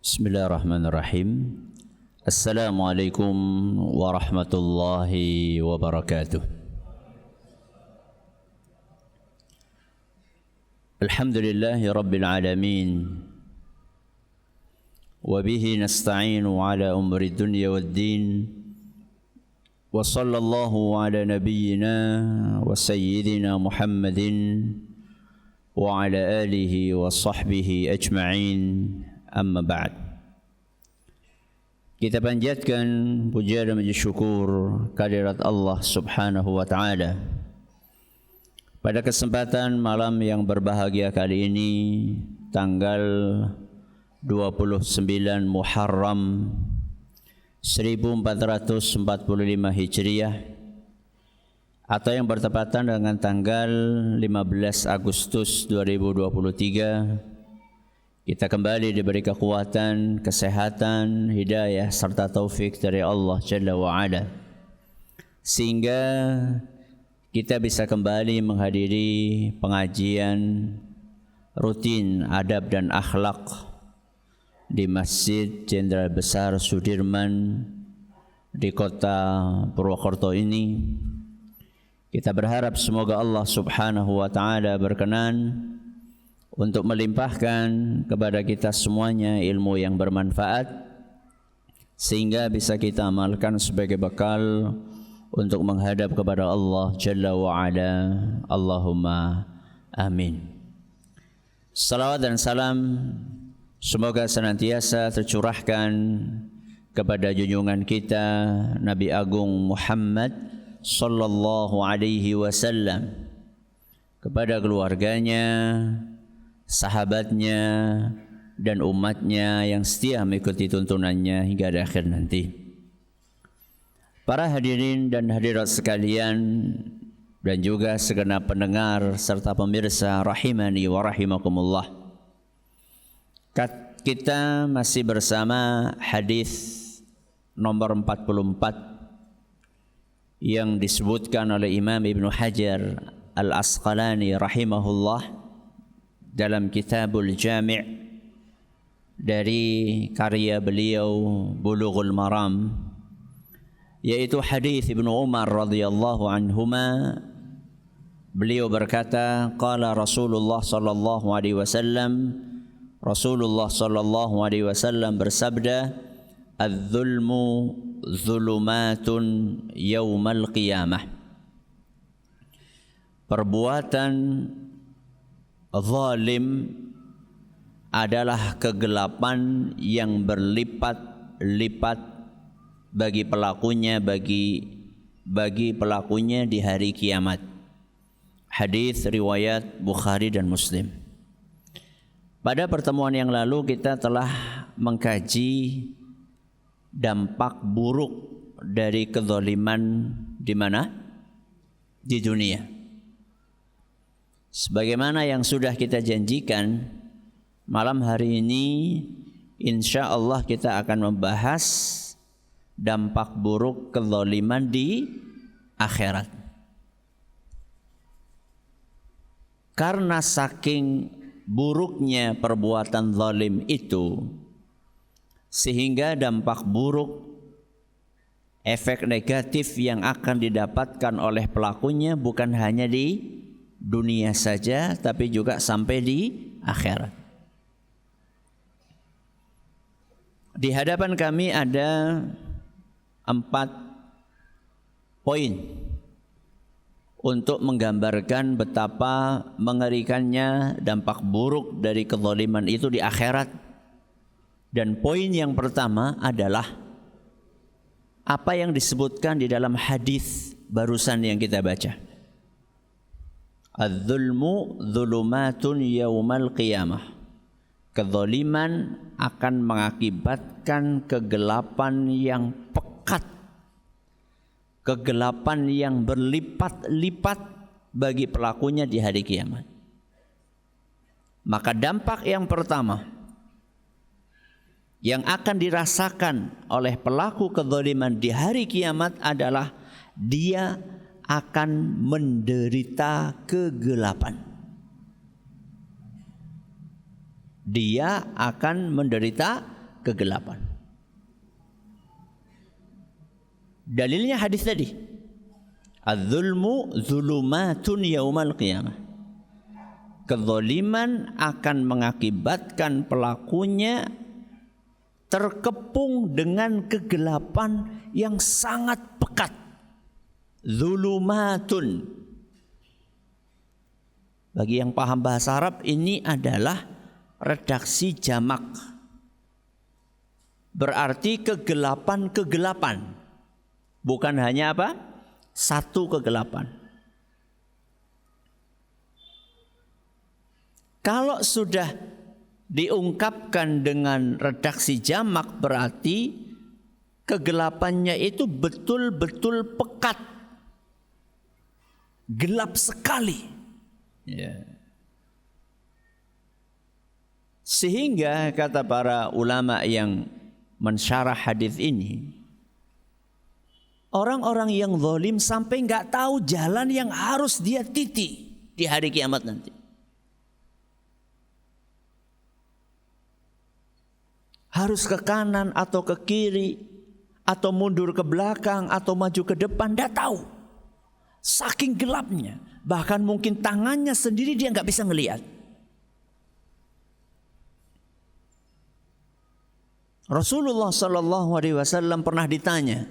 Bismillahirrahmanirrahim. Assalamualaikum warahmatullahi wabarakatuh. Alhamdulillahi rabbil alamin. Wa bihi nasta'inu ala umri dunya waddin. Wa sallallahu ala nabiyyina wa sayyidina Muhammadin wa ala alihi wa sahbihi ajma'in. Amma ba'd. Kita panjatkan puja dan puji syukur kehadirat Allah Subhanahu wa taala. Pada kesempatan malam yang berbahagia kali ini, tanggal 29 Muharram 1445 Hijriah atau yang bertepatan dengan tanggal 15 Agustus 2023, kita kembali diberi kekuatan, kesehatan, hidayah serta taufik dari Allah Jalla wa'ala, sehingga kita bisa kembali menghadiri pengajian rutin adab dan akhlak di Masjid Jenderal Besar Sudirman di kota Purwokerto ini. Kita berharap semoga Allah Subhanahu wa taala berkenan untuk melimpahkan kepada kita semuanya ilmu yang bermanfaat, sehingga bisa kita amalkan sebagai bekal untuk menghadap kepada Allah Jalla wa'ala. Allahumma amin. Salawat dan salam semoga senantiasa tercurahkan kepada junjungan kita Nabi Agung Muhammad sallallahu alaihi wasallam, kepada keluarganya, sahabatnya, dan umatnya yang setia mengikuti tuntunannya hingga di akhir nanti. Para hadirin dan hadirat sekalian, dan juga segenap pendengar serta pemirsa rahimani wa rahimakumullah, kita masih bersama hadis nomor 44 yang disebutkan oleh Imam Ibnu Hajar Al-Asqalani rahimahullah dalam Kitabul Jami' dari karya beliau Bulughul Maram, yaitu hadis Ibnu Umar radhiyallahu anhuma. Beliau berkata, qala Rasulullah sallallahu alaihi wasallam, Rasulullah sallallahu alaihi wasallam bersabda, "Adz-dzulmu dzulumatun yaumal qiyamah." Perbuatan zalim adalah kegelapan yang berlipat-lipat bagi pelakunya di hari kiamat. Hadis riwayat Bukhari dan Muslim. Pada pertemuan yang lalu kita telah mengkaji dampak buruk dari kezaliman di mana? Di dunia. Sebagaimana yang sudah kita janjikan, malam hari ini insya Allah kita akan membahas dampak buruk kezaliman di akhirat. Karena saking buruknya perbuatan zalim itu, sehingga dampak buruk, efek negatif yang akan didapatkan oleh pelakunya bukan hanya di dunia saja, tapi juga sampai di akhirat. Di hadapan kami ada 4 poin untuk menggambarkan betapa mengerikannya dampak buruk dari kezaliman itu di akhirat. Dan poin yang pertama adalah apa yang disebutkan di dalam hadis barusan yang kita baca. Adz-dzulmu dzulumatun yaumal qiyamah. Kezaliman akan mengakibatkan kegelapan yang pekat, kegelapan yang berlipat-lipat bagi pelakunya di hari kiamat. Maka dampak yang pertama yang akan dirasakan oleh pelaku kezaliman di hari kiamat adalah dia akan menderita kegelapan. Dia akan menderita kegelapan. Dalilnya hadis tadi. Az-zulmu zulumatun yaumal qiyamah. Kezaliman akan mengakibatkan pelakunya terkepung dengan kegelapan yang sangat pekat. Zulumatun. Bagi yang paham bahasa Arab, ini adalah redaksi jamak. Berarti kegelapan-kegelapan. Bukan hanya apa? Satu kegelapan. Kalau sudah diungkapkan dengan redaksi jamak, berarti kegelapannya itu betul-betul pekat. Gelap sekali. Sehingga kata para ulama yang mensyarah hadis ini, orang-orang yang zalim sampai nggak tahu jalan yang harus dia titi di hari kiamat nanti. Harus ke kanan atau ke kiri, atau mundur ke belakang atau maju ke depan, nggak tahu. Saking gelapnya. Bahkan mungkin tangannya sendiri dia nggak bisa ngelihat. Rasulullah Sallallahu Alaihi Wasallam pernah ditanya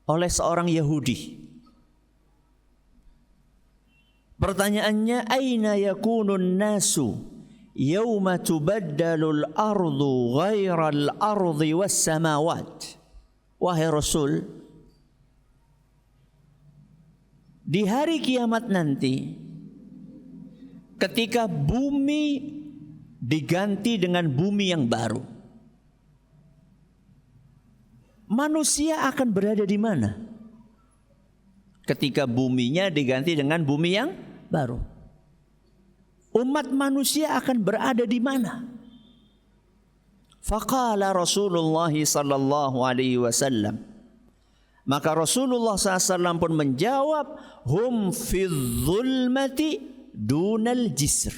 oleh seorang Yahudi. Pertanyaannya, aina yakunun nasu yawma tubaddalul ardu ghairal ardi was samawat. Wahai Rasul, di hari kiamat nanti, ketika bumi diganti dengan bumi yang baru, manusia akan berada di mana? Ketika buminya diganti dengan bumi yang baru, umat manusia akan berada di mana? Faqala Rasulullah sallallahu alaihi wasallam. Maka Rasulullah SAW pun menjawab, hum fi dzulmati dunal jisr.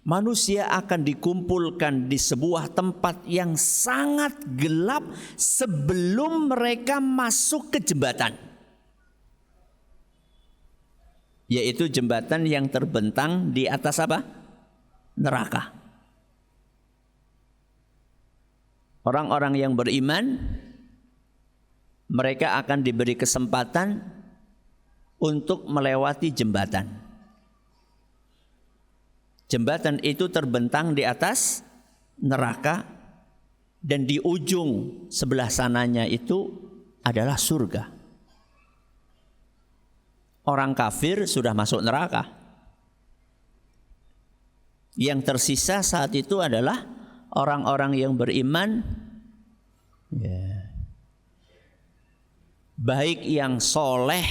Manusia akan dikumpulkan di sebuah tempat yang sangat gelap sebelum mereka masuk ke jembatan. Yaitu jembatan yang terbentang di atas apa? Neraka. Orang-orang yang beriman, mereka akan diberi kesempatan untuk melewati jembatan. Jembatan itu terbentang di atas neraka dan di ujung sebelah sananya itu adalah surga. Orang kafir sudah masuk neraka. Yang tersisa saat itu adalah orang-orang yang beriman, baik yang soleh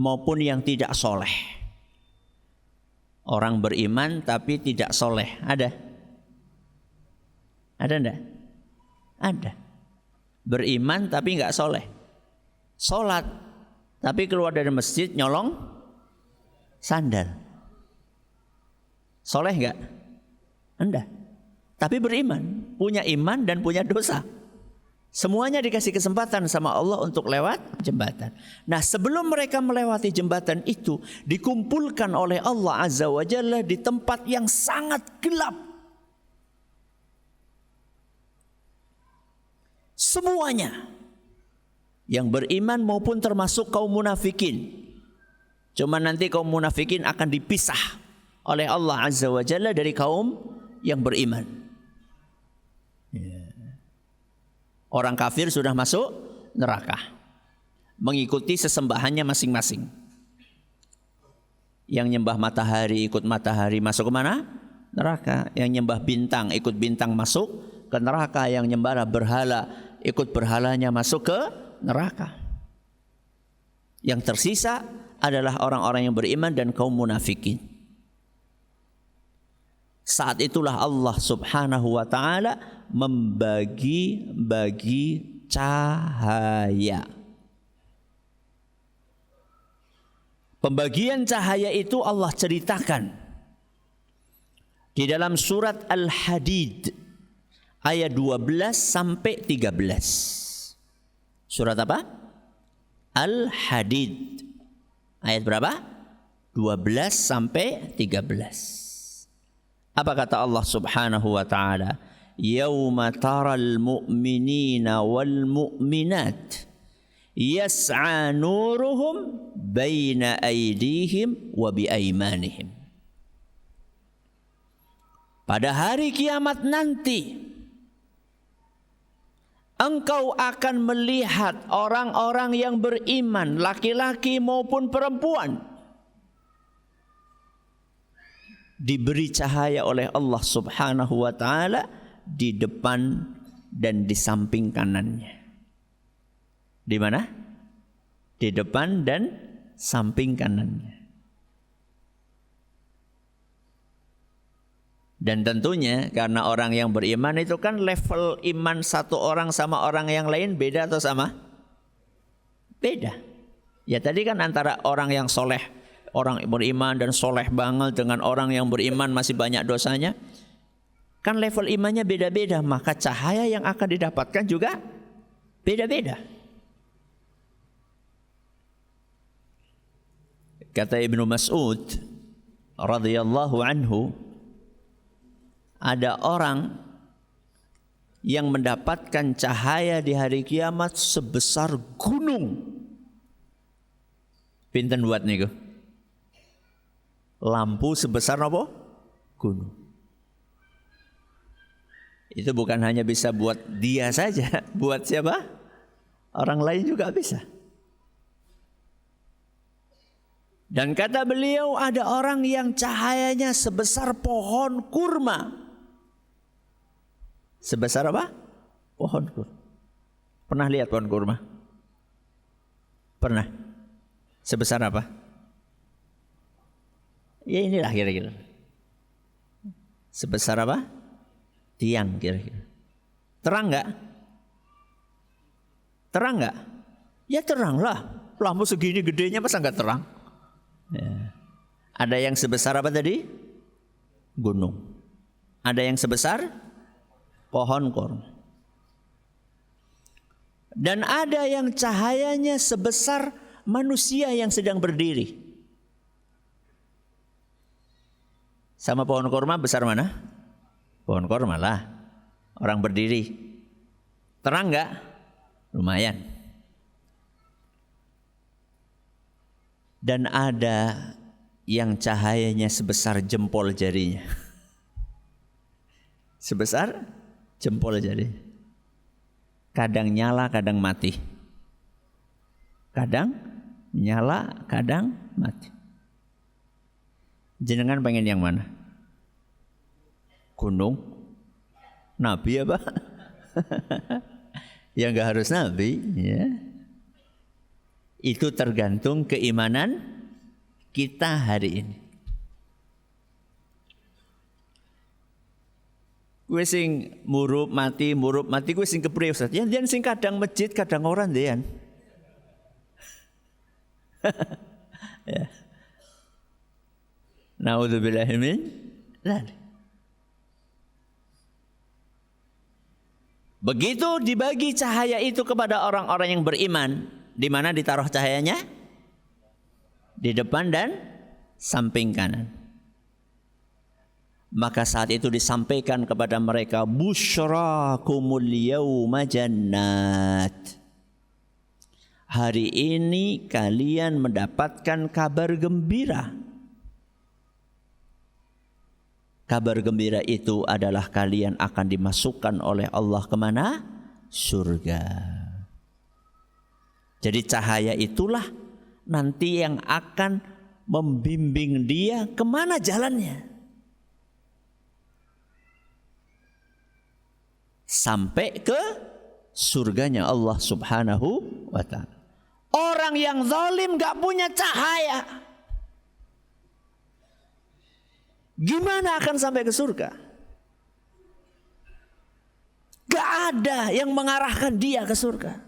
maupun yang tidak soleh. Orang beriman tapi tidak soleh, ada? Ada enggak? Ada. Beriman tapi enggak soleh. Sholat tapi keluar dari masjid nyolong sandal. Soleh enggak? Enggak. Tapi beriman, punya iman dan punya dosa. Semuanya dikasih kesempatan sama Allah untuk lewat jembatan. Nah, sebelum mereka melewati jembatan itu, dikumpulkan oleh Allah Azza wa Jalla di tempat yang sangat gelap. Semuanya, yang beriman maupun termasuk kaum munafikin. Cuma nanti kaum munafikin akan dipisah oleh Allah Azza wa Jalla dari kaum yang beriman. Orang kafir sudah masuk neraka, mengikuti sesembahannya masing-masing. Yang nyembah matahari ikut matahari masuk ke mana? Neraka. Yang nyembah bintang ikut bintang masuk ke neraka. Yang nyembah berhala ikut berhalanya masuk ke neraka. Yang tersisa adalah orang-orang yang beriman dan kaum munafikin. Saat itulah Allah Subhanahu wa ta'ala membagi-bagi cahaya. Pembagian cahaya itu Allah ceritakan Di dalam surat Al-Hadid ayat 12 sampai 13. Surat apa? Al-Hadid. Ayat berapa? 12 sampai 13. Apa kata Allah Subhanahu wa taala? Yauma taral mu'minina wal mu'minat yas'a nuruhum baina aydihim wa bi aymanihim. Pada hari kiamat nanti engkau akan melihat orang-orang yang beriman, laki-laki maupun perempuan, diberi cahaya oleh Allah Subhanahu wa taala di depan dan di samping kanannya. Di mana? Di depan dan samping kanannya. Dan tentunya karena orang yang beriman itu kan level iman satu orang sama orang yang lain beda atau sama? Beda. Ya tadi kan antara orang yang soleh, orang beriman dan soleh banget dengan orang yang beriman masih banyak dosanya. Kan level imannya beda-beda, maka cahaya yang akan didapatkan juga beda-beda. Kata Ibnu Mas'ud radhiyallahu anhu, ada orang yang mendapatkan cahaya di hari kiamat sebesar gunung. Pinten buat niku? Lampu sebesar apa? Gunung. Itu bukan hanya bisa buat dia saja, buat siapa? Orang lain juga bisa. Dan kata beliau ada orang yang cahayanya sebesar pohon kurma. Sebesar apa? Pohon kurma. Pernah lihat pohon kurma? Pernah? Sebesar apa? Ya inilah kira-kira. Sebesar apa? Tiang kira-kira. Terang enggak? Terang enggak? Ya terang lah. Lampu segini gedenya masa enggak terang? Ya. Ada yang sebesar apa tadi? Gunung. Ada yang sebesar pohon kurma. Dan ada yang cahayanya sebesar manusia yang sedang berdiri. Sama pohon kurma besar mana? Pohon kurma lah. Orang berdiri. Terang enggak? Lumayan. Dan ada yang cahayanya sebesar jempol jarinya. Sebesar jempol jari. Kadang nyala, kadang mati. Kadang nyala, kadang mati. Jenengan pengen yang mana? Gunung? Nabi apa? Ya enggak harus nabi, ya. Itu tergantung keimanan kita hari ini. Gue sing murup mati, gue sing kepriye Ustaz? Ya dia sing kadang masjid, kadang orang dean. Ya. Naudzubillahi min dzalik. Begitu dibagi cahaya itu kepada orang-orang yang beriman, di mana ditaruh cahayanya? Di depan dan samping kanan. Maka saat itu disampaikan kepada mereka, busyrakumul yauma jannat. Hari ini kalian mendapatkan kabar gembira. Kabar gembira itu adalah kalian akan dimasukkan oleh Allah kemana? Surga. Jadi cahaya itulah nanti yang akan membimbing dia kemana jalannya. Sampai ke surganya Allah Subhanahu wa ta'ala. Orang yang zalim gak punya cahaya, gimana akan sampai ke surga? Gak ada yang mengarahkan dia ke surga.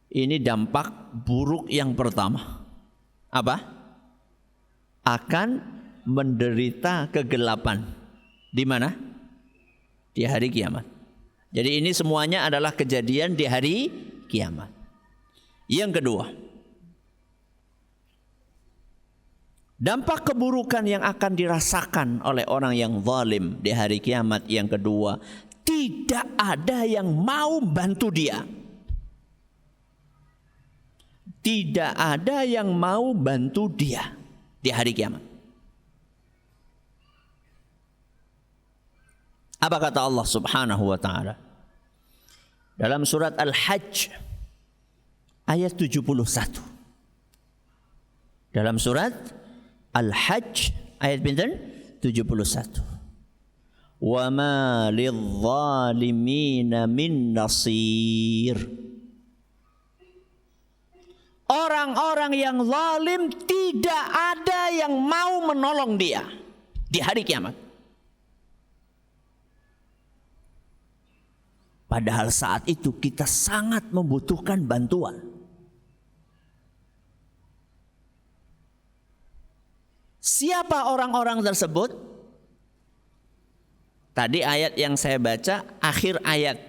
Ini dampak buruk yang pertama. Apa? Akan menderita kegelapan. Di mana? Di hari kiamat. Jadi ini semuanya adalah kejadian di hari kiamat. Yang kedua, dampak keburukan yang akan dirasakan oleh orang yang zalim di hari kiamat. Yang kedua, tidak ada yang mau bantu dia. Tidak ada yang mau bantu dia di hari kiamat. Apa kata Allah Subhanahu wa taala? Dalam surat Al-Hajj ayat 71. Dalam surat Al-Hajj ayat pinten? 71. Wa ma lidh-dhalimina min nasir. Orang-orang yang zalim tidak ada yang mau menolong dia di hari kiamat. Padahal saat itu kita sangat membutuhkan bantuan. Siapa orang-orang tersebut? Tadi ayat yang saya baca, akhir ayat.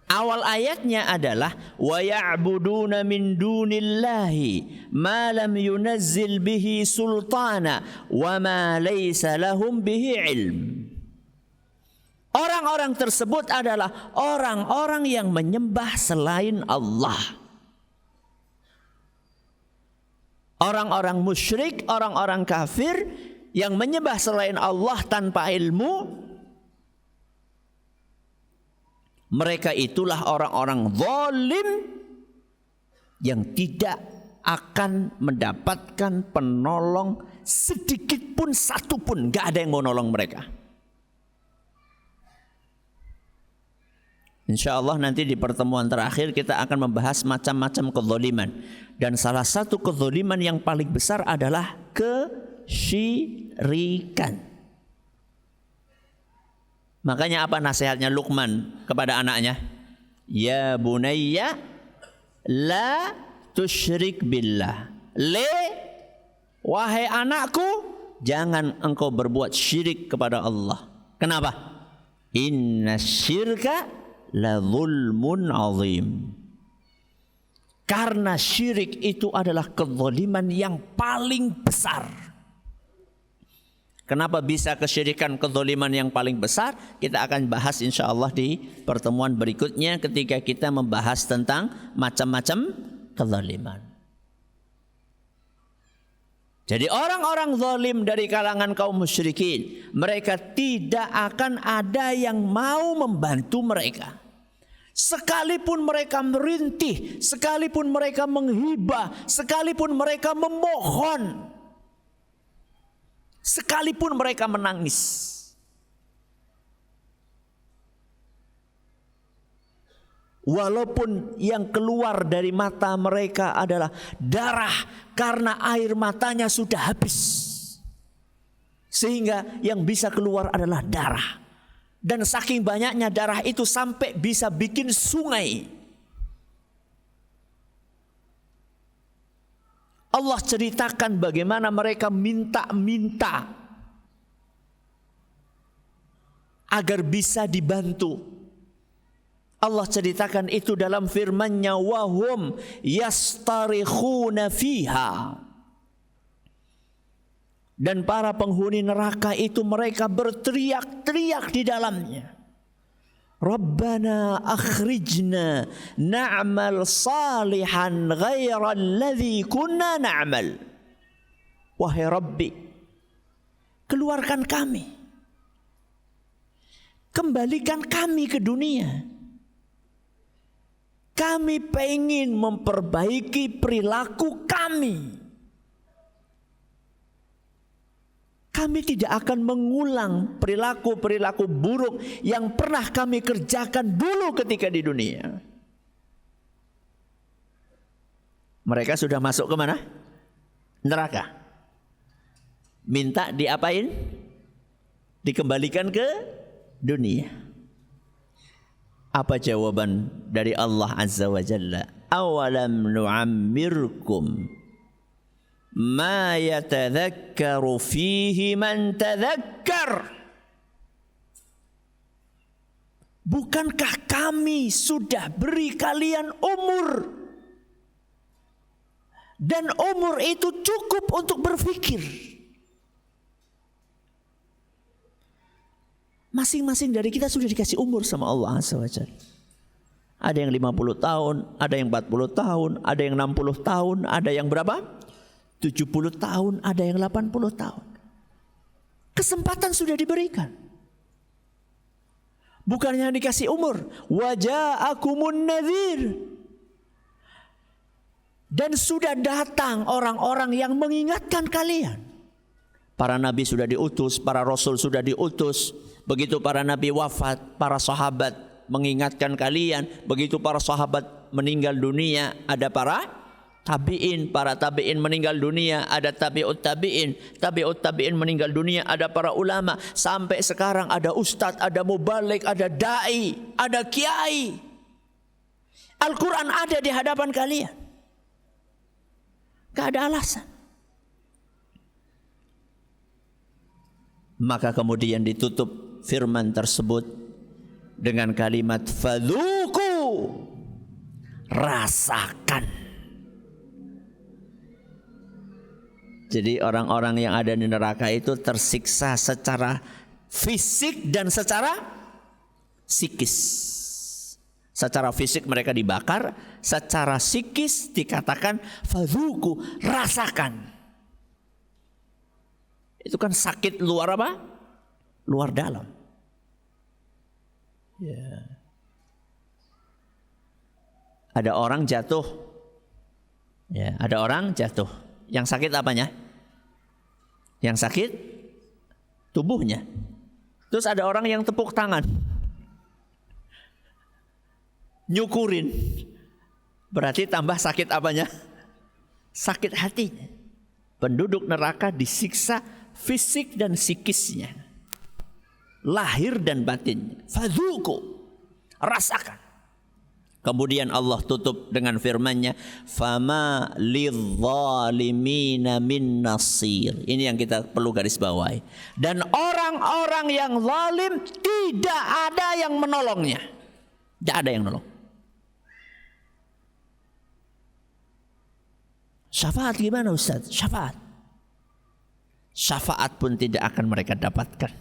Awal ayatnya adalah wa ya'buduna min dunillahi ma lam yunazzil bihi sultana wa ma laysa lahum bihi ilm. Orang-orang tersebut adalah orang-orang yang menyembah selain Allah. Orang-orang musyrik, orang-orang kafir yang menyembah selain Allah tanpa ilmu. Mereka itulah orang-orang zalim yang tidak akan mendapatkan penolong sedikit pun, satu pun. Gak ada yang mau nolong mereka. Insya Allah nanti di pertemuan terakhir kita akan membahas macam-macam kezaliman. Dan salah satu kezaliman yang paling besar adalah kesyirikan. Makanya apa nasihatnya Luqman kepada anaknya? Ya bunayya la tusyrik billah. Wahai anakku, jangan engkau berbuat syirik kepada Allah. Kenapa? Inna syirka la zulmun azim. Karena syirik itu adalah kezaliman yang paling besar. Kenapa bisa kesyirikan kezaliman yang paling besar? Kita akan bahas insya Allah di pertemuan berikutnya ketika kita membahas tentang macam-macam kezaliman. Jadi orang-orang zalim dari kalangan kaum musyrikin, mereka tidak akan ada yang mau membantu mereka. Sekalipun mereka merintih, sekalipun mereka menghibah, sekalipun mereka memohon, sekalipun mereka menangis, walaupun yang keluar dari mata mereka adalah darah karena air matanya sudah habis, sehingga yang bisa keluar adalah darah. Dan saking banyaknya darah itu sampai bisa bikin sungai. Allah ceritakan bagaimana mereka minta-minta agar bisa dibantu. Allah ceritakan itu dalam firman-Nya, wahum yastarikhuna fiha. Dan para penghuni neraka itu mereka berteriak-teriak di dalamnya. Rabbana akhrijna na'mal salihan ghaira alladhi kunna na'mal. Wahai Rabbi, keluarkan kami. Kembalikan kami ke dunia. Kami pengen memperbaiki perilaku kami. Kami tidak akan mengulang perilaku-perilaku buruk yang pernah kami kerjakan dulu ketika di dunia. Mereka sudah masuk ke mana? Neraka. Minta diapain? Dikembalikan ke dunia. Apa jawaban dari Allah Azza wa Jalla? Awalam nu'ammirkum ma yatadzakkaru fihi man tadzakkar. Bukankah kami sudah beri kalian umur, dan umur itu cukup untuk berpikir. Masing-masing dari kita sudah dikasih umur sama Allah Azza wa Jalla. Ada yang 50 tahun, ada yang 40 tahun, ada yang 60 tahun, ada yang berapa? 70 tahun, ada yang 80 tahun. Kesempatan sudah diberikan. Bukannya dikasih umur. Waja'akumun nadhir. Dan sudah datang orang-orang yang mengingatkan kalian. Para nabi sudah diutus, para rasul sudah diutus. Begitu para nabi wafat, para sahabat mengingatkan kalian. Begitu para sahabat meninggal dunia, ada para tabi'in, para tabi'in meninggal dunia, ada tabi'ut tabi'in meninggal dunia, ada para ulama, sampai sekarang ada ustadz, ada mubalik, ada dai, ada kiai. Al-Quran ada di hadapan kalian. Gak ada alasan. Maka kemudian ditutup firman tersebut dengan kalimat fadzuku, rasakan. Jadi orang-orang yang ada di neraka itu tersiksa secara fisik dan secara psikis. Secara fisik mereka dibakar, secara psikis dikatakan fadzuku, rasakan. Itu kan sakit luar apa? Luar dalam. Ya. Ada orang jatuh. Ya, ada orang jatuh. Yang sakit apanya? Yang sakit tubuhnya. Terus ada orang yang tepuk tangan, nyukurin. Berarti tambah sakit apanya? Sakit hatinya. Penduduk neraka disiksa fisik dan psikisnya, lahir dan batinnya. Fadzuku, rasakan. Kemudian Allah tutup dengan firman-Nya, "Fama lidzalimina min nasir." Ini yang kita perlu garis bawahi. Dan orang-orang yang zalim tidak ada yang menolongnya. Tidak ada yang menolong. Syafaat gimana Ustaz? Syafaat. Syafaat pun tidak akan mereka dapatkan.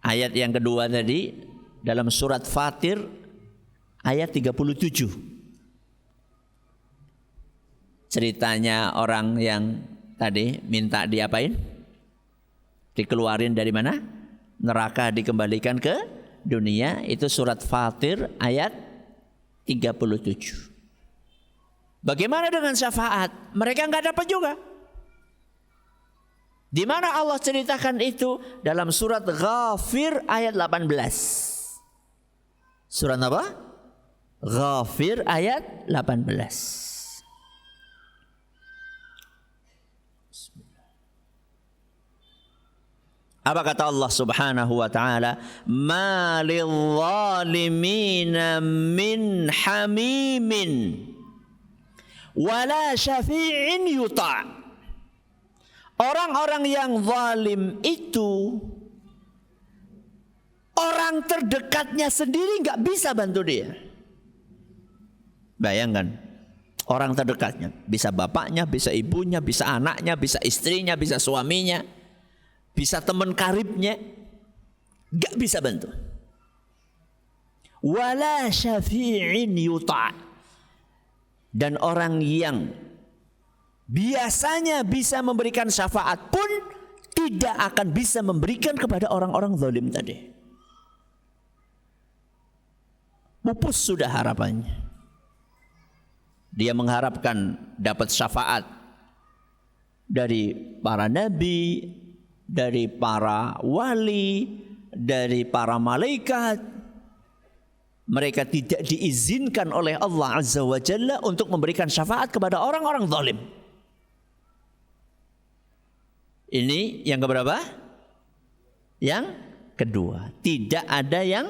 Ayat yang kedua tadi dalam surat Fatir ayat 37. Ceritanya orang yang tadi minta diapain? Dikeluarin dari mana? Neraka dikembalikan ke dunia. Itu surat Fatir ayat 37. Bagaimana dengan syafaat? Mereka enggak dapat juga. Di mana Allah ceritakan itu? Dalam surat Ghafir ayat 18. Surat apa? Ghafir ayat 18. Apa kata Allah Subhanahu wa taala? Ma lidh-dhalimina min hamimin wala syafi'in yuta'. Orang-orang yang zalim itu orang terdekatnya sendiri nggak bisa bantu dia. Bayangkan, orang terdekatnya, bisa bapaknya, bisa ibunya, bisa anaknya, bisa istrinya, bisa suaminya, bisa teman karibnya, nggak bisa bantu. Wala syafi'in yuta'. Dan orang yang biasanya bisa memberikan syafaat pun tidak akan bisa memberikan kepada orang-orang zalim tadi. Pupus sudah harapannya. Dia mengharapkan dapat syafaat dari para nabi, dari para wali, dari para malaikat. Mereka tidak diizinkan oleh Allah Azza wa Jalla untuk memberikan syafaat kepada orang-orang zalim. Ini yang keberapa? Yang kedua, tidak ada yang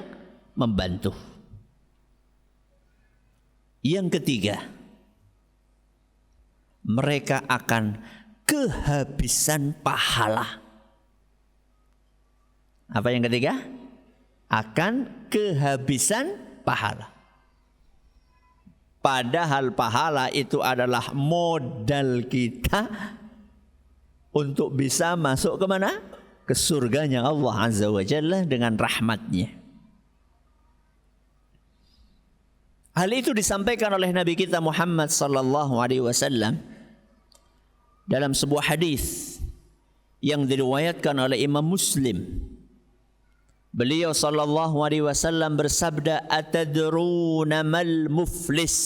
membantu. Yang ketiga, mereka akan kehabisan pahala. Apa yang ketiga? Akan kehabisan pahala. Padahal pahala itu adalah modal kita untuk bisa masuk ke mana? Ke surganya Allah Azza wa Jalla dengan rahmatnya. Hal itu disampaikan oleh Nabi kita Muhammad sallallahu alaihi wasallam dalam sebuah hadis yang diriwayatkan oleh Imam Muslim. Beliau sallallahu alaihi wasallam bersabda, "Atadruna mal muflis?"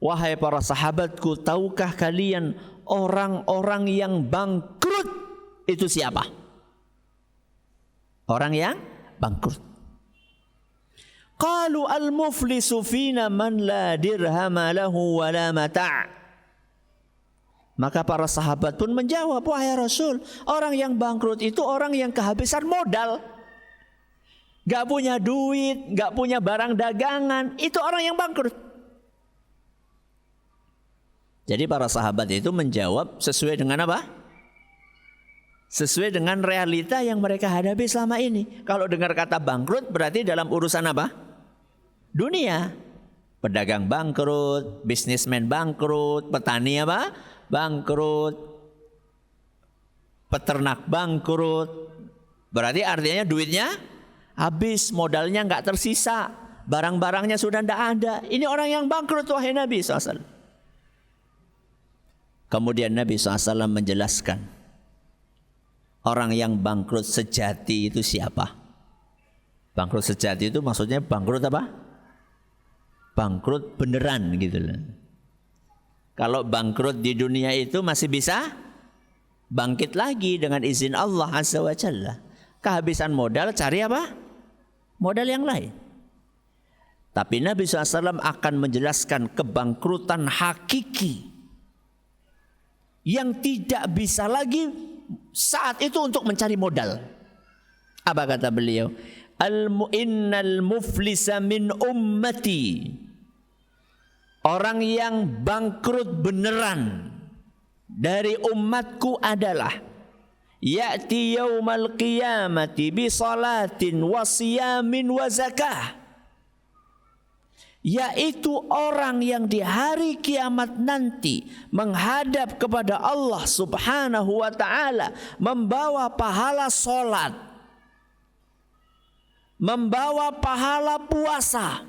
Wahai para sahabatku, tahukah kalian orang-orang yang bangkrut itu siapa? Orang yang bangkrut. Qalu al-muflisu fina man la dirhama lahu wa la mata'. Maka para sahabat pun menjawab, wahai Rasul, orang yang bangkrut itu orang yang kehabisan modal. Gak punya duit, gak punya barang dagangan, itu orang yang bangkrut. Jadi para sahabat itu menjawab sesuai dengan apa? Sesuai dengan realita yang mereka hadapi selama ini. Kalau dengar kata bangkrut berarti dalam urusan apa? Dunia. Pedagang bangkrut, bisnismen bangkrut, petani apa? Bangkrut, peternak bangkrut. Berarti artinya duitnya habis, modalnya nggak tersisa, barang-barangnya sudah tidak ada. Ini orang yang bangkrut, wahai Nabi SAW. Kemudian Nabi SAW menjelaskan, orang yang bangkrut sejati itu siapa? Bangkrut sejati itu maksudnya bangkrut apa? Bangkrut beneran gitu loh. Kalau bangkrut di dunia itu masih bisa bangkit lagi dengan izin Allah Azza wa Jalla. Kehabisan modal, cari apa? Modal yang lain. Tapi Nabi SAW akan menjelaskan kebangkrutan hakiki yang tidak bisa lagi saat itu untuk mencari modal. Apa kata beliau? Innal muflisa min ummati. Orang yang bangkrut beneran dari umatku adalah ya'ti yaumal qiyamati bi salatin wa siyamin wa zakah. Yaitu orang yang di hari kiamat nanti menghadap kepada Allah Subhanahu wa ta'ala, membawa pahala salat, membawa pahala puasa,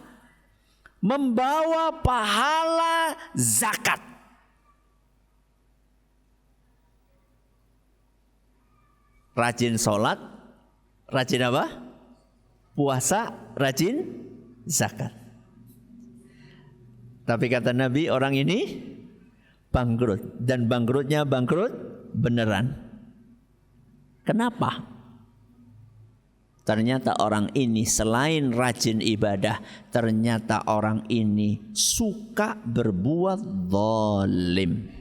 membawa pahala zakat. Rajin sholat, rajin apa? Puasa, rajin zakat. Tapi kata Nabi, orang ini bangkrut. Dan bangkrutnya bangkrut beneran. Kenapa? Ternyata orang ini selain rajin ibadah, ternyata orang ini suka berbuat zalim.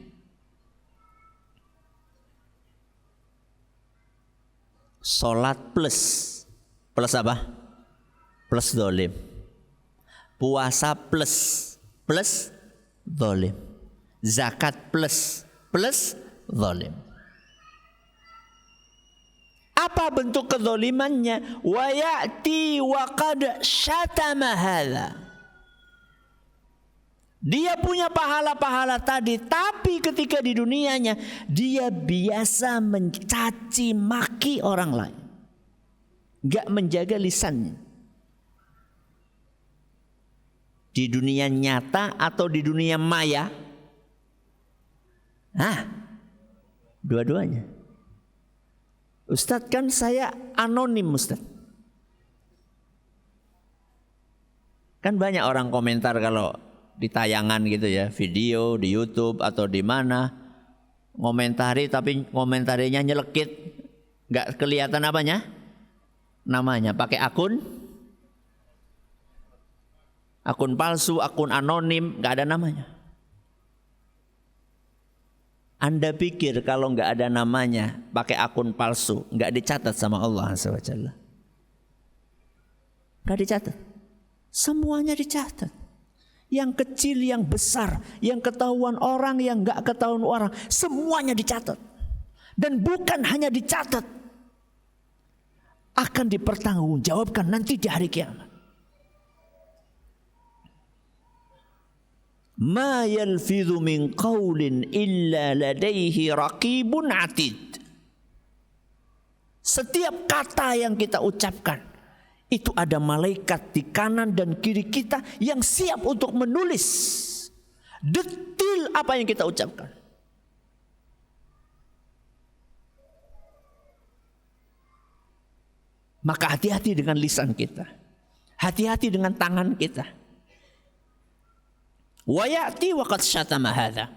Salat plus apa? Plus zalim. Puasa plus zalim. Zakat plus zalim. Apa bentuk kezalimannya? Wa ya'ti wa qad syatama hadza. Dia punya pahala-pahala tadi, tapi ketika di dunianya dia biasa mencaci maki orang lain. Enggak menjaga lisannya. Di dunia nyata atau di dunia maya? Dua-duanya. Ustadz, kan saya anonim Ustadz. Kan banyak orang komentar kalau di tayangan gitu ya, video di YouTube atau di mana, ngomentari tapi komentarinya nyelekit, nggak kelihatan apanya, namanya, pakai akun palsu, akun anonim, nggak ada namanya. Anda pikir kalau nggak ada namanya, pakai akun palsu, nggak dicatat sama Allah SWT? Nggak dicatat, semuanya dicatat. yang kecil, yang besar, yang ketahuan orang, yang nggak ketahuan orang, semuanya dicatat. Dan bukan hanya dicatat, akan dipertanggungjawabkan nanti di hari kiamat. Ma yalfidhu min qawlin illa ladaihi raqibun atid. Setiap kata yang kita ucapkan, itu ada malaikat di kanan dan kiri kita yang siap untuk menulis detil apa yang kita ucapkan. Maka hati-hati dengan lisan kita. Hati-hati dengan tangan kita. Wa ya'ti wa qad syatama hadza.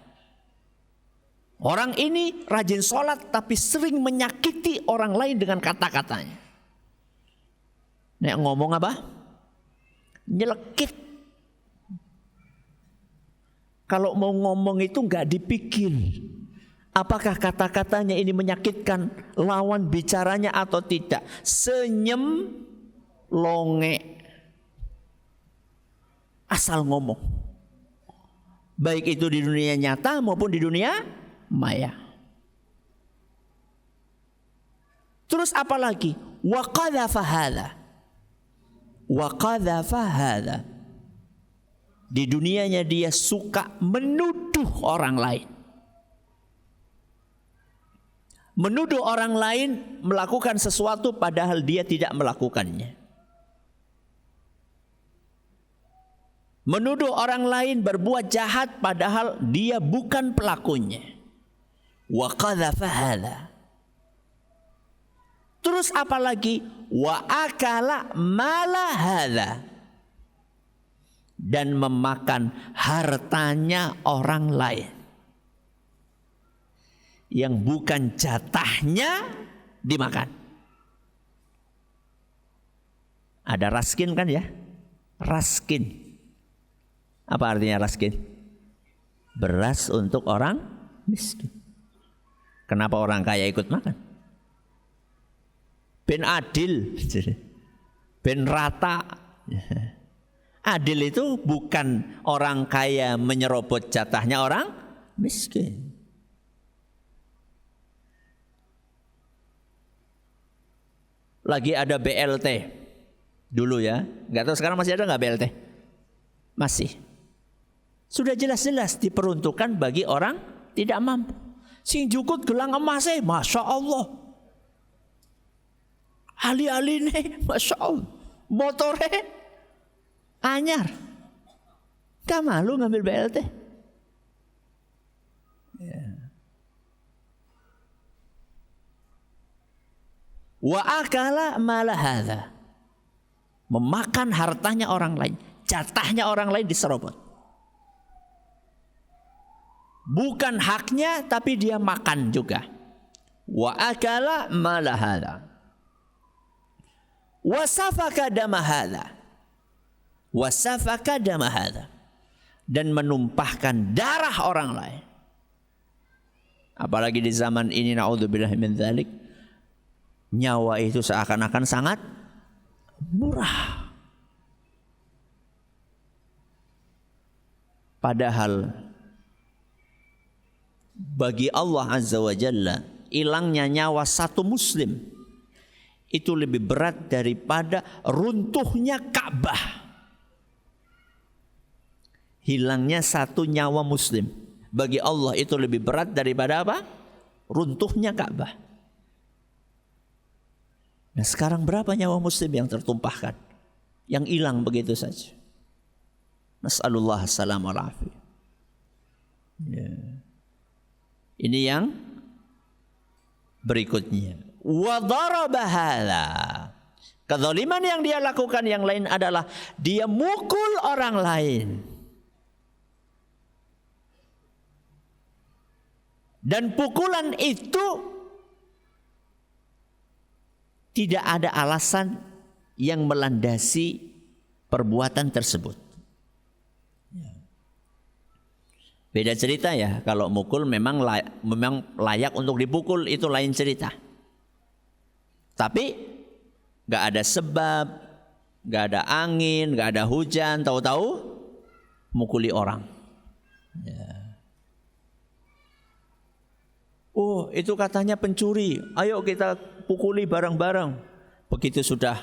Orang ini rajin sholat tapi sering menyakiti orang lain dengan kata-katanya. Nek ngomong apa? Nyelekit. Kalau mau ngomong itu nggak dipikir. Apakah kata-katanya ini menyakitkan lawan bicaranya atau tidak? Senyum, longe. Asal ngomong. Baik itu di dunia nyata maupun di dunia maya. Terus apa lagi? Wa qadhafa hadza. Wa qadhafa hadza. Di dunianya dia suka menuduh orang lain. Menuduh orang lain melakukan sesuatu padahal dia tidak melakukannya. Menuduh orang lain berbuat jahat padahal dia bukan pelakunya. Wa qadhafa hadza. Terus apa lagi? Wa akala mala hadza. Dan memakan hartanya orang lain. Yang bukan jatahnya dimakan. Ada raskin kan ya? Raskin. Apa artinya raskin? Beras untuk orang miskin. Kenapa orang kaya ikut makan? Ben adil, ben rata. Adil itu bukan orang kaya menyerobot jatahnya orang miskin. Lagi ada BLT dulu ya, nggak tahu sekarang masih ada nggak BLT? Masih. Sudah jelas-jelas diperuntukkan bagi orang tidak mampu. Sing jukut gelang emasnya, masya Allah. Ali-ali nih, masya Allah. Motornya anyar. Gak malu ngambil BLT. Ya. Wa akala mala hadza. Memakan hartanya orang lain, jatahnya orang lain diserobot. Bukan haknya tapi dia makan juga. Wa akala mala hadza. Wa safaka dama hadza. Wa safaka dama hadza. Dan menumpahkan darah orang lain. Apalagi di zaman ini, naudzubillahi min dzalik, nyawa itu seakan-akan sangat murah. Padahal bagi Allah Azza wa Jalla, hilangnya nyawa satu muslim itu lebih berat daripada runtuhnya Ka'bah. Hilangnya satu nyawa muslim bagi Allah itu lebih berat daripada apa? Runtuhnya Ka'bah. Nah sekarang berapa nyawa muslim yang tertumpahkan, yang hilang begitu saja? Nas'alullah salam wal afiyah. Ya. Ini yang berikutnya. Wa daraba hadza. Kezaliman yang dia lakukan yang lain adalah dia mukul orang lain. Dan pukulan itu tidak ada alasan yang melandasi perbuatan tersebut. Beda cerita ya, kalau mukul memang layak untuk dipukul, itu lain cerita. Tapi gak ada sebab, gak ada angin, gak ada hujan, tahu-tahu mukuli orang. Ya. Oh, itu katanya pencuri. Ayo kita pukuli bareng-bareng. Begitu sudah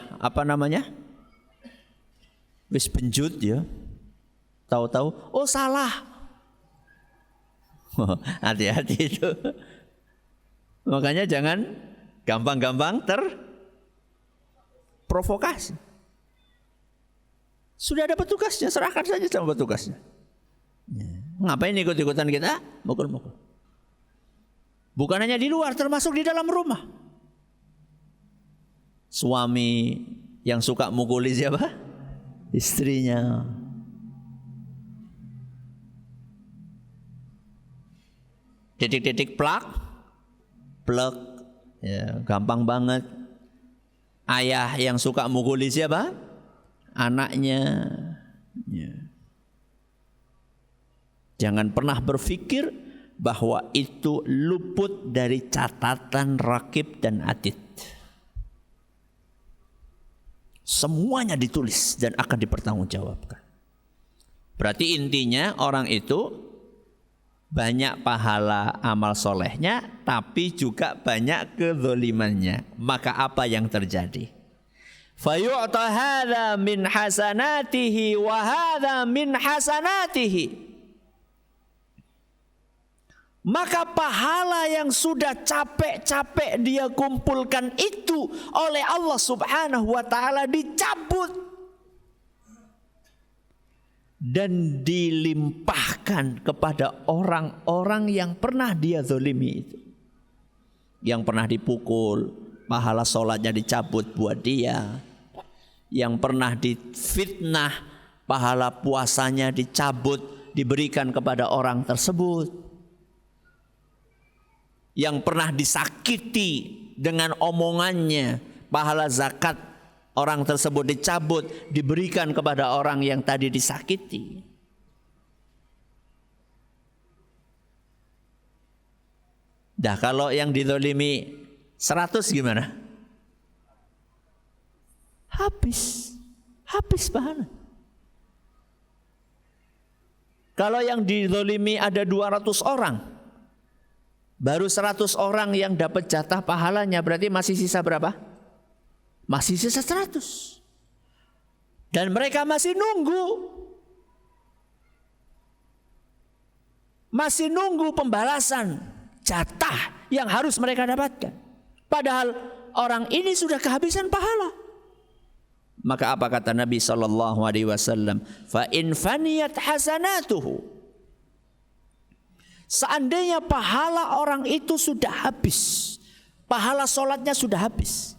wis penjut ya. Tahu-tahu, oh salah. Hati-hati itu. Makanya jangan gampang-gampang terprovokasi. Sudah ada petugasnya, serahkan saja sama petugasnya. Ngapain ikut-ikutan kita? Mukul-mukul. Bukan hanya di luar, termasuk di dalam rumah. Suami yang suka mukuli siapa? Istrinya. Titik-titik plak, ya, gampang banget. Ayah yang suka mukuli siapa? Anaknya. Ya. Jangan pernah berpikir bahwa itu luput dari catatan rakib dan atid. Semuanya ditulis dan akan dipertanggungjawabkan. Berarti intinya orang itu banyak pahala amal solehnya, tapi juga banyak kezalimannya. Maka apa yang terjadi? Fayu'ta hadza min hasanatihi wa hadza min hasanatihi. Maka pahala yang sudah capek-capek dia kumpulkan itu oleh Allah Subhanahu wa ta'ala dicabut dan dilimpahkan kepada orang-orang yang pernah dia zalimi itu. Yang pernah dipukul, pahala sholatnya dicabut buat dia. Yang pernah difitnah, pahala puasanya dicabut, diberikan kepada orang tersebut. Yang pernah disakiti dengan omongannya, pahala zakat orang tersebut dicabut, diberikan kepada orang yang tadi disakiti. Dah kalau yang dizalimi 100 gimana? Habis pahala. Kalau yang dizalimi ada 200 orang, baru 100 orang yang dapat jatah pahalanya, berarti masih sisa berapa? Masih sisa 100. Dan mereka masih nunggu. Masih nunggu pembalasan jatah yang harus mereka dapatkan. Padahal orang ini sudah kehabisan pahala. Maka apa kata Nabi SAW? Fa in faniyat hasanatuhu. Seandainya pahala orang itu sudah habis, pahala sholatnya sudah habis,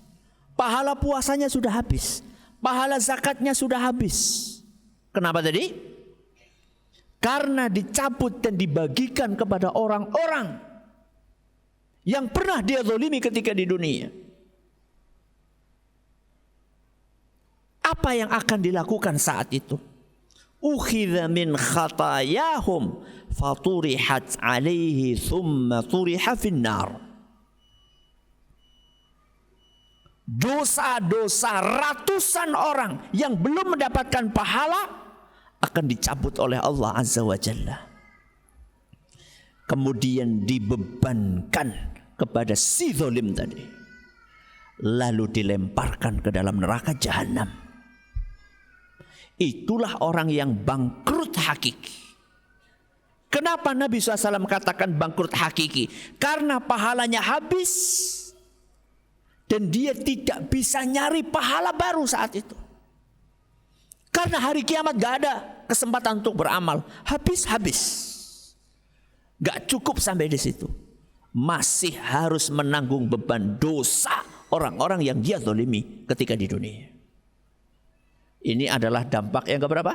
pahala puasanya sudah habis, pahala zakatnya sudah habis. Kenapa tadi? Karena dicabut dan dibagikan kepada orang-orang yang pernah dia zalimi ketika di dunia. Apa yang akan dilakukan saat itu? Ukhidha min khatayahum faturihat alaihi thumma turiha finnar. Dosa-dosa ratusan orang yang belum mendapatkan pahala akan dicabut oleh Allah Azza wa Jalla. Kemudian dibebankan kepada si zalim tadi, lalu dilemparkan ke dalam neraka jahanam. Itulah orang yang bangkrut hakiki. Kenapa Nabi SAW katakan bangkrut hakiki? Karena pahalanya habis dan dia tidak bisa nyari pahala baru saat itu. Karena hari kiamat gak ada kesempatan untuk beramal. Habis. Gak cukup sampai di situ. Masih harus menanggung beban dosa orang-orang yang dia zalimi ketika di dunia. Ini adalah dampak yang keberapa?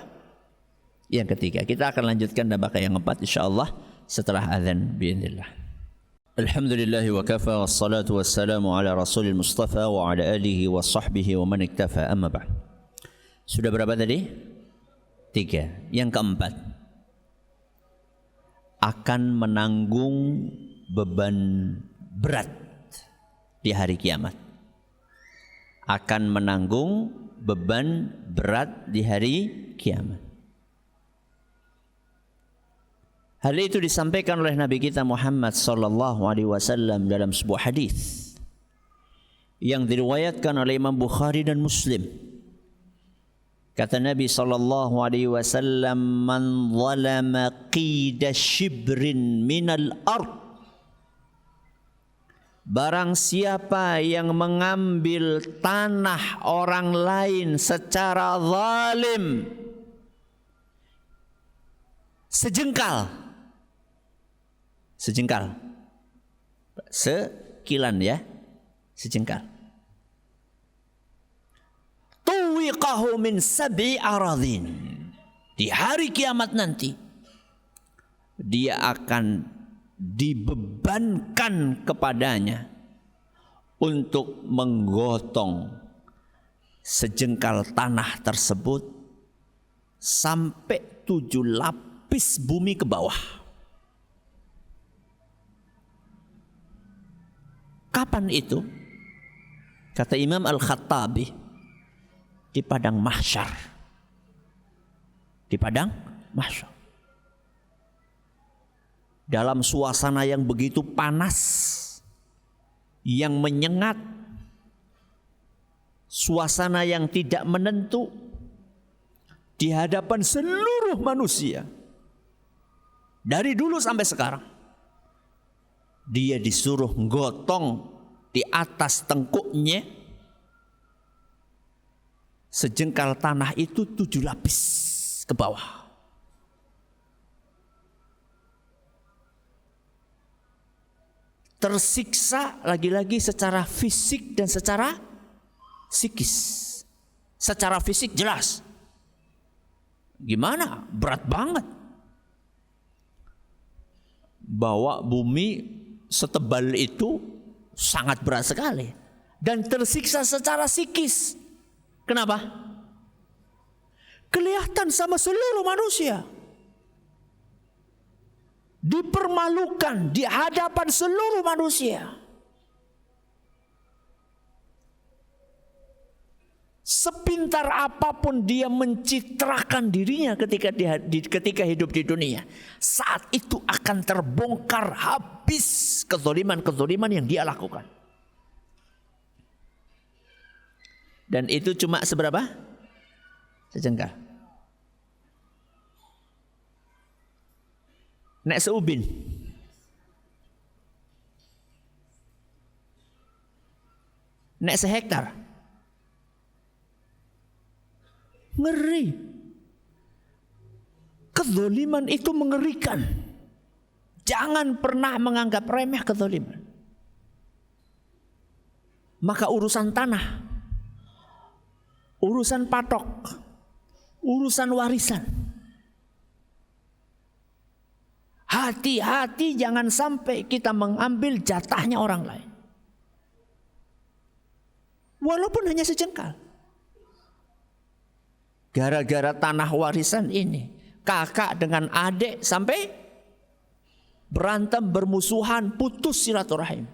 Yang ketiga. Kita akan lanjutkan dampak yang keempat insyaallah setelah azan biidznillah. Alhamdulillahi wa kafa wassalatu wassalamu ala rasulil mustafa wa ala alihi wa sahbihi wa man iktafa amma ba'd. Sudah berapa tadi? 3. Yang keempat, akan menanggung beban berat di hari kiamat. Akan menanggung beban berat di hari kiamat. Hal itu disampaikan oleh Nabi kita Muhammad sallallahu alaihi wasallam dalam sebuah hadis yang diriwayatkan oleh Imam Bukhari dan Muslim. Kata Nabi sallallahu alaihi wasallam, "Man zalama qida shibrin minal ard." Barang siapa yang mengambil tanah orang lain secara zalim, sejengkal, sekilan ya, sejengkal. Tuwiqahu min sab'i aradhin. Di hari kiamat nanti dia akan dibebankan kepadanya untuk menggotong sejengkal tanah tersebut sampai 7 lapis bumi ke bawah. Kapan itu? Kata Imam Al-Khattabi, di padang mahsyar. Di padang mahsyar. Dalam suasana yang begitu panas, yang menyengat, suasana yang tidak menentu, di hadapan seluruh manusia, dari dulu sampai sekarang, dia disuruh gotong di atas tengkuknya sejengkal tanah itu 7 lapis ke bawah. Tersiksa lagi-lagi secara fisik dan secara psikis. Secara fisik jelas. Gimana? Berat banget. Bawa bumi setebal itu sangat berat sekali. Dan tersiksa secara psikis. Kenapa? Kelihatan sama seluruh manusia. Dipermalukan di hadapan seluruh manusia. Sepintar apapun dia mencitrakan dirinya ketika hidup di dunia, saat itu akan terbongkar habis kezaliman-kezaliman yang dia lakukan. Dan itu cuma seberapa? Sejengkal. Nek seubin. Nek sehektar. Ngeri. Kezaliman itu mengerikan. Jangan pernah menganggap remeh kezaliman. Maka urusan tanah, urusan patok, urusan warisan, hati-hati jangan sampai kita mengambil jatahnya orang lain. Walaupun hanya sejengkal. Gara-gara tanah warisan ini, kakak dengan adik sampai berantem, bermusuhan, putus silaturahim.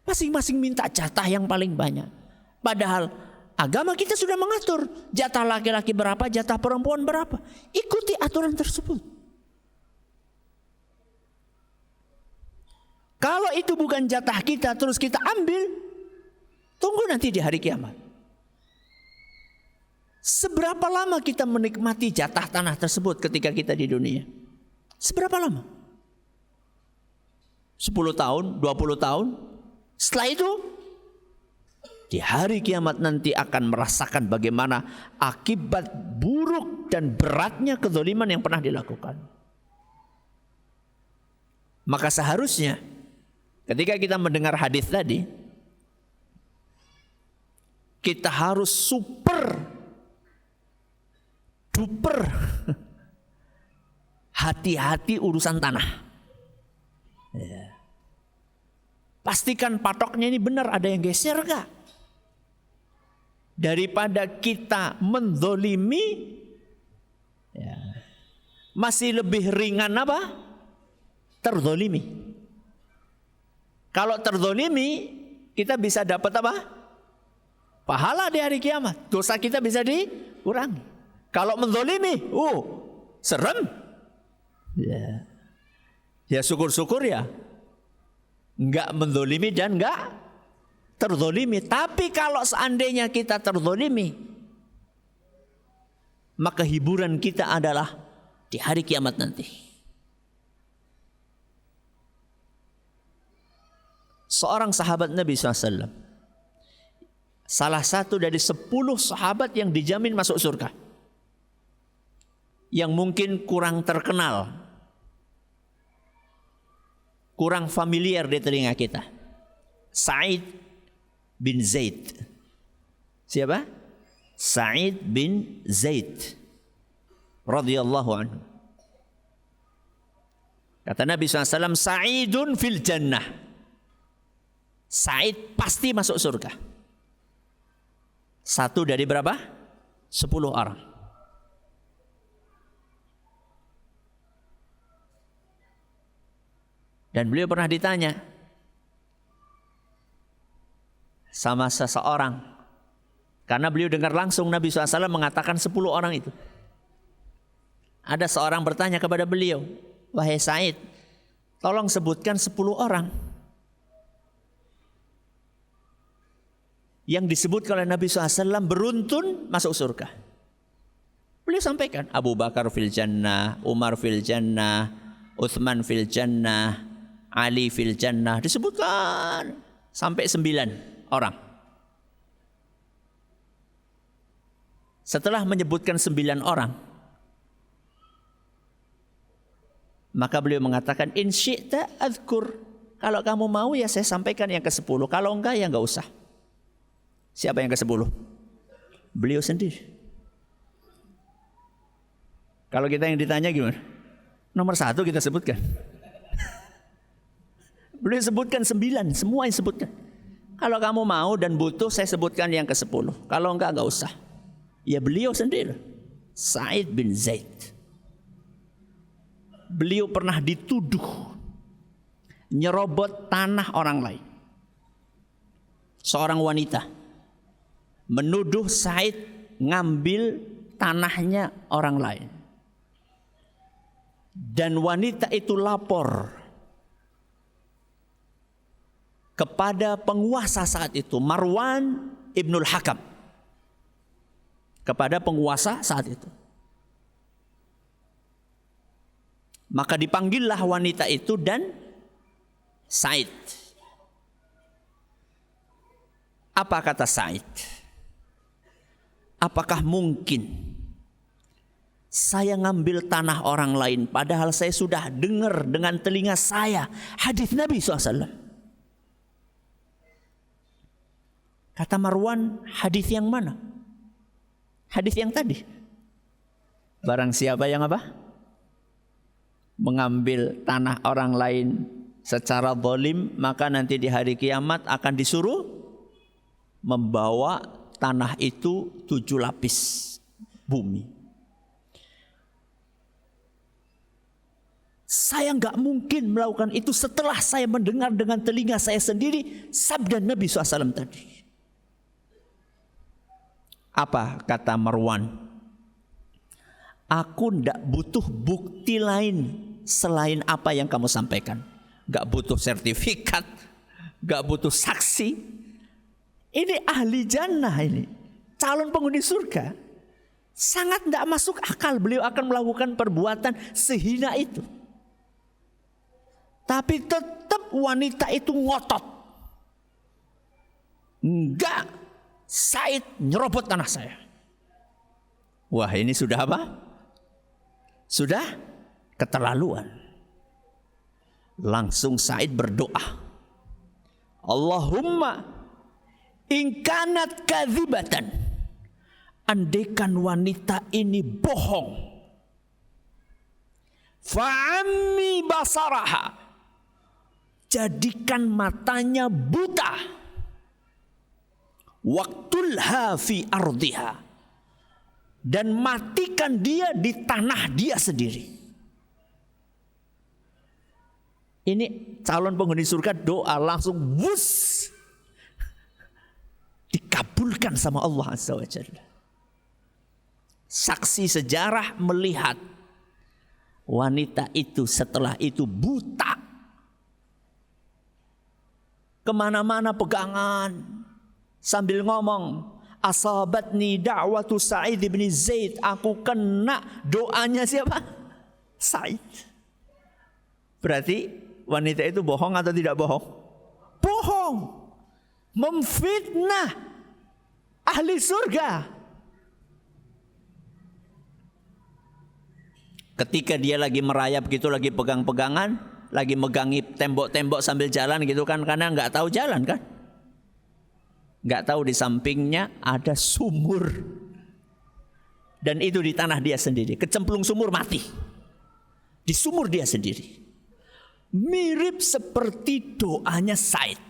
Masing-masing minta jatah yang paling banyak. Padahal agama kita sudah mengatur jatah laki-laki berapa, jatah perempuan berapa. Ikuti aturan tersebut. Kalau itu bukan jatah kita terus kita ambil, tunggu nanti di hari kiamat. Seberapa lama kita menikmati jatah tanah tersebut ketika kita di dunia? Seberapa lama? 10 tahun, 20 tahun. Setelah itu, di hari kiamat nanti akan merasakan bagaimana akibat buruk dan beratnya kezaliman yang pernah dilakukan. Maka seharusnya ketika kita mendengar hadis tadi, kita harus super duper hati-hati urusan tanah. Ya. Pastikan patoknya ini benar, ada yang geser gak? Daripada kita menzolimi, ya, masih lebih ringan apa? Terzolimi. Kalau terzolimi, kita bisa dapat apa? Pahala di hari kiamat. Dosa kita bisa dikurangi. Kalau menzolimi, serem. Ya syukur-syukur ya enggak menzolimi dan enggak terzolimi. Tapi kalau seandainya kita terzolimi, maka hiburan kita adalah di hari kiamat nanti. Seorang sahabat Nabi SAW, salah satu dari 10 sahabat yang dijamin masuk surga, yang mungkin kurang terkenal, kurang familiar di telinga kita, Sa'id bin Zaid. Siapa? Sa'id bin Zaid radhiyallahu anhu. Kata Nabi SAW, Sa'idun fil jannah. Sa'id pasti masuk surga. Satu dari berapa? 10 orang. Dan beliau pernah ditanya sama seseorang, karena beliau dengar langsung Nabi SAW mengatakan 10 orang itu. Ada seorang bertanya kepada beliau, wahai Sa'id, tolong sebutkan 10 orang yang disebut oleh Nabi SAW beruntun masuk surga. Beliau sampaikan, Abu Bakar fil jannah, Umar fil jannah, Uthman fil jannah, Ali fil jannah. Disebutkan sampai 9 orang. Setelah menyebutkan 9 orang, maka beliau mengatakan, in syi'ta adhkur. Kalau kamu mau ya saya sampaikan yang ke-10. Kalau enggak ya enggak usah. Siapa yang ke-10? Beliau sendiri. Kalau kita yang ditanya gimana? Nomor 1 kita sebutkan. Beliau sebutkan 9, semua yang sebutkan. Kalau kamu mau dan butuh saya sebutkan yang ke-10. Kalau enggak usah. Ya beliau sendiri, Sa'id bin Zaid. Beliau pernah dituduh nyerobot tanah orang lain. Seorang wanita menuduh Sa'id ngambil tanahnya orang lain. Dan wanita itu lapor kepada penguasa saat itu, Marwan Ibnul Hakam. Kepada penguasa saat itu. Maka dipanggillah wanita itu dan Sa'id. Apa kata Sa'id? Apakah mungkin saya ngambil tanah orang lain padahal saya sudah dengar dengan telinga saya hadis Nabi SAW? Kata Marwan, hadis yang mana? Hadis yang tadi. Barang siapa yang apa? Mengambil tanah orang lain secara zalim, maka nanti di hari kiamat akan disuruh membawa tanah itu 7 lapis bumi. Saya enggak mungkin melakukan itu setelah saya mendengar dengan telinga saya sendiri sabda Nabi SAW tadi. Apa kata Marwan? Aku tidak butuh bukti lain selain apa yang kamu sampaikan. Gak butuh sertifikat, gak butuh saksi. Ini ahli jannah ini, calon penghuni surga. Sangat tidak masuk akal beliau akan melakukan perbuatan sehina itu. Tapi tetap wanita itu ngotot. Enggak, Sa'id nyerobot tanah saya. Wah, ini sudah apa? Sudah keterlaluan. Langsung Sa'id berdoa, Allahumma in kanat kadzibatan, andaikan wanita ini bohong, fa'ammi basaraha, jadikan matanya buta, waqtulha fi ardiha, dan matikan dia di tanah dia sendiri. Ini calon penghuni surga doa langsung wus, dikabulkan sama Allah Azza wa Jalla. Saksi sejarah melihat Wanita itu setelah itu buta. Kemana-mana pegangan sambil ngomong, asabatni da'watu Sa'id bin Zaid. Aku kena doanya siapa? Sa'id. Berarti wanita itu bohong atau tidak bohong? Bohong. Memfitnah ahli surga. Ketika dia lagi merayap gitu, lagi pegang-pegangan, lagi megangi tembok-tembok sambil jalan gitu kan, karena nggak tahu jalan kan, nggak tahu di sampingnya ada sumur, dan itu di tanah dia sendiri, kecemplung sumur mati, di sumur dia sendiri. Mirip seperti doanya Said,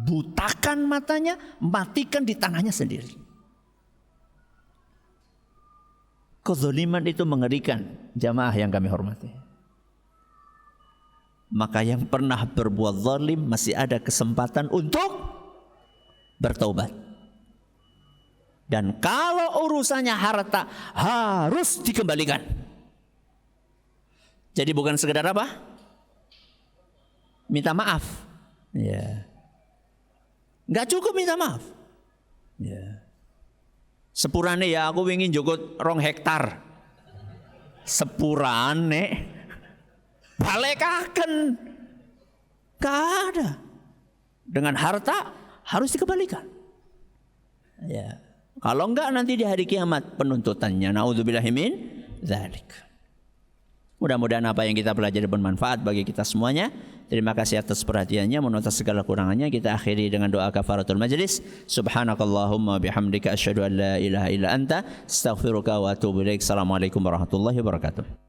butakan matanya, matikan di tanahnya sendiri. Kezaliman itu mengerikan, jamaah yang kami hormati. Maka yang pernah berbuat zalim masih ada kesempatan untuk bertaubat. Dan kalau urusannya harta harus dikembalikan. Jadi bukan sekedar apa? Minta maaf. Ya. Enggak cukup minta maaf. Ya. Sepurane ya aku ingin jukut 2 hektar. Sepurane balekaken. Gak ada. Dengan harta harus dikembalikan. Ya. Kalau enggak nanti di hari kiamat penuntutannya. Naudzubillahi min dzalik. Mudah-mudahan apa yang kita pelajari bermanfaat bagi kita semuanya. Terima kasih atas perhatiannya. Mohon atas segala kurangannya kita akhiri dengan doa kafaratul majlis. Subhanakallahumma bihamdika asyhadu an la ilaha illa anta astaghfiruka wa atubu ilaik. Assalamualaikum warahmatullahi wabarakatuh.